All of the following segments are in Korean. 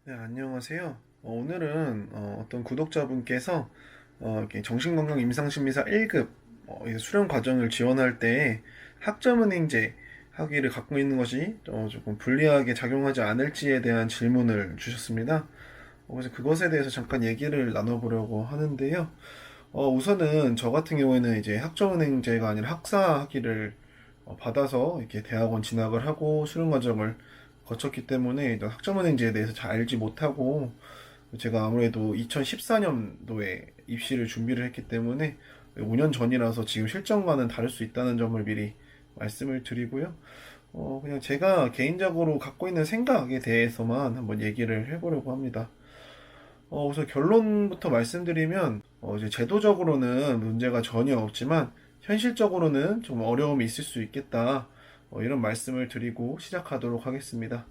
네, 안녕하세요. 오늘은 떤 구독자분께서 이렇게 정신건강 임상심리사 1급 이 수련 과정을 지원할 때 학점은행제 학위를 갖고 있는 것이 조금 불리하게 작용하지 않을지에 대한 질문을 주셨습니다. 그래서 그것에 대해서 잠깐 얘기를 나눠보려고 하는데요. 우선은 저 같은 경우에는 이제 학점은행제가 아니라 학사 학위를 받아서 이렇게 대학원 진학을 하고 수련 과정을 거쳤기 때문에 일단 학점은행제에 대해서 잘 알지 못하고, 제가 아무래도 2014년도에 입시를 준비를 했기 때문에 5년 전이라서 지금 실전과는 다를 수 있다는 점을 미리 말씀을 드리고요. 그냥 제가 개인적으로 갖고 있는 생각에 대해서만 한번 얘기를 해보려고 합니다. 우선 결론부터 말씀드리면, 이제 제도적으로는 문제가 전혀 없지만, 현실적으로는 좀 어려움이 있을 수 있겠다. 이런 말씀을 드리고 시작하도록 하겠습니다.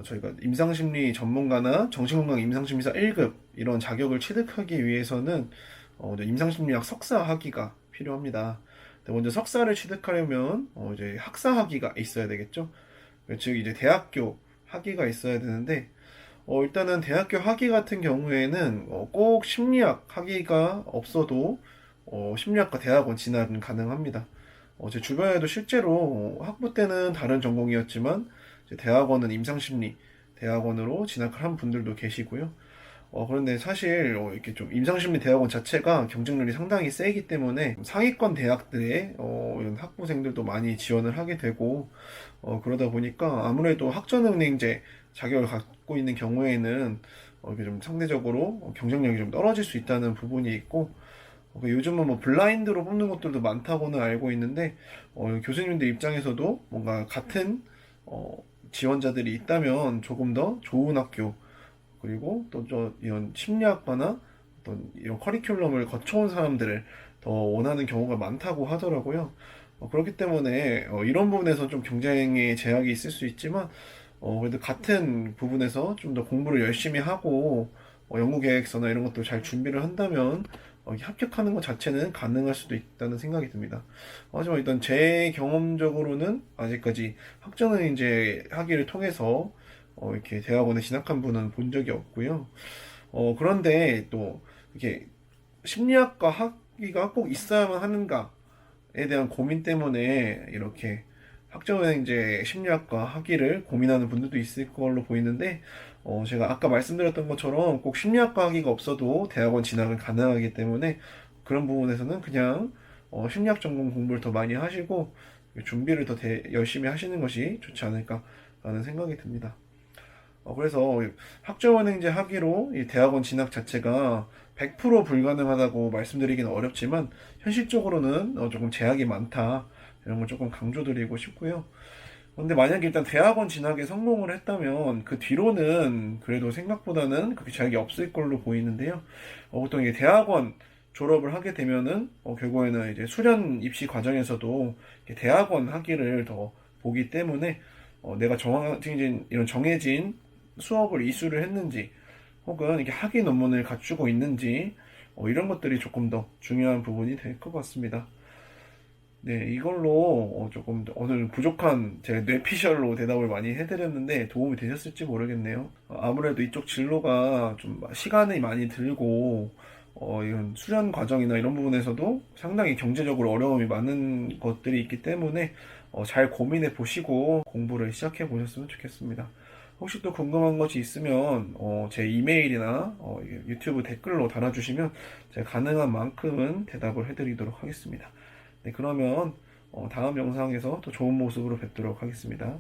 저희가 임상심리 전문가나 정신건강 임상심리사 1급 이런 자격을 취득하기 위해서는 임상심리학 석사 학위가 필요합니다. 먼저 석사를 취득하려면 이제 학사 학위가 있어야 되겠죠. 즉 이제 대학교 학위가 있어야 되는데, 일단은 대학교 학위 같은 경우에는 꼭 심리학 학위가 없어도 심리학과 대학원 진학은 가능합니다. 제 주변에도 실제로 학부 때는 다른 전공이었지만 이제 대학원은 임상심리 대학원으로 진학을 한 분들도 계시고요. 그런데 사실 이렇게 좀 임상심리 대학원 자체가 경쟁률이 상당히 세기 때문에 상위권 대학들의 이런 학부생들도 많이 지원을 하게 되고, 그러다 보니까 아무래도 학점은행제 자격을 갖고 있는 경우에는 이게 좀 상대적으로 경쟁력이 좀 떨어질 수 있다는 부분이 있고, 요즘은 뭐 블라인드로 뽑는 것들도 많다고는 알고 있는데, 교수님들 입장에서도 뭔가 같은 어, 지원자들이 있다면 조금 더 좋은 학교, 그리고 또 이런 심리학과나 어떤 이런 커리큘럼을 거쳐온 사람들을 더 원하는 경우가 많다고 하더라고요. 그렇기 때문에 이런 부분에서 좀 경쟁의 제약이 있을 수 있지만, 그래도 같은 부분에서 좀 더 공부를 열심히 하고 연구 계획서나 이런 것도 잘 준비를 한다면 합격하는 것 자체는 가능할 수도 있다는 생각이 듭니다. 하지만 일단 제 경험적으로는 아직까지 학점은 이제 학위를 통해서 이렇게 대학원에 진학한 분은 본 적이 없고요. 그런데 또 이렇게 심리학과 학위가 꼭 있어야만 하는가에 대한 고민 때문에 이렇게 학점은행제 심리학과 학위를 고민하는 분들도 있을 걸로 보이는데, 제가 아까 말씀드렸던 것처럼 꼭 심리학과 학위가 없어도 대학원 진학은 가능하기 때문에 그런 부분에서는 그냥 심리학 전공 공부를 더 많이 하시고 준비를 더 열심히 하시는 것이 좋지 않을까라는 생각이 듭니다. 그래서 학점은행제 학위로 이 대학원 진학 자체가 100% 불가능하다고 말씀드리기는 어렵지만 현실적으로는 조금 제약이 많다, 이런 걸 조금 강조드리고 싶고요. 근데 만약에 일단 대학원 진학에 성공을 했다면 그 뒤로는 그래도 생각보다는 그렇게 제약이 없을 걸로 보이는데요. 보통 이게 대학원 졸업을 하게 되면은 결국에는 이제 수련 입시 과정에서도 대학원 학위를 더 보기 때문에 내가 정해진 이런 정해진 수업을 이수를 했는지, 혹은 이렇게 학위 논문을 갖추고 있는지, 이런 것들이 조금 더 중요한 부분이 될 것 같습니다. 네, 이걸로 조금 오늘 부족한 제 뇌피셜로 대답을 많이 해드렸는데 도움이 되셨을지 모르겠네요. 아무래도 이쪽 진로가 좀 시간이 많이 들고 이런 수련 과정이나 이런 부분에서도 상당히 경제적으로 어려움이 많은 것들이 있기 때문에 잘 고민해 보시고 공부를 시작해 보셨으면 좋겠습니다. 혹시 또 궁금한 것이 있으면 제 이메일이나 유튜브 댓글로 달아주시면 제가 가능한 만큼은 대답을 해드리도록 하겠습니다. 네, 그러면 다음 영상에서 또 좋은 모습으로 뵙도록 하겠습니다.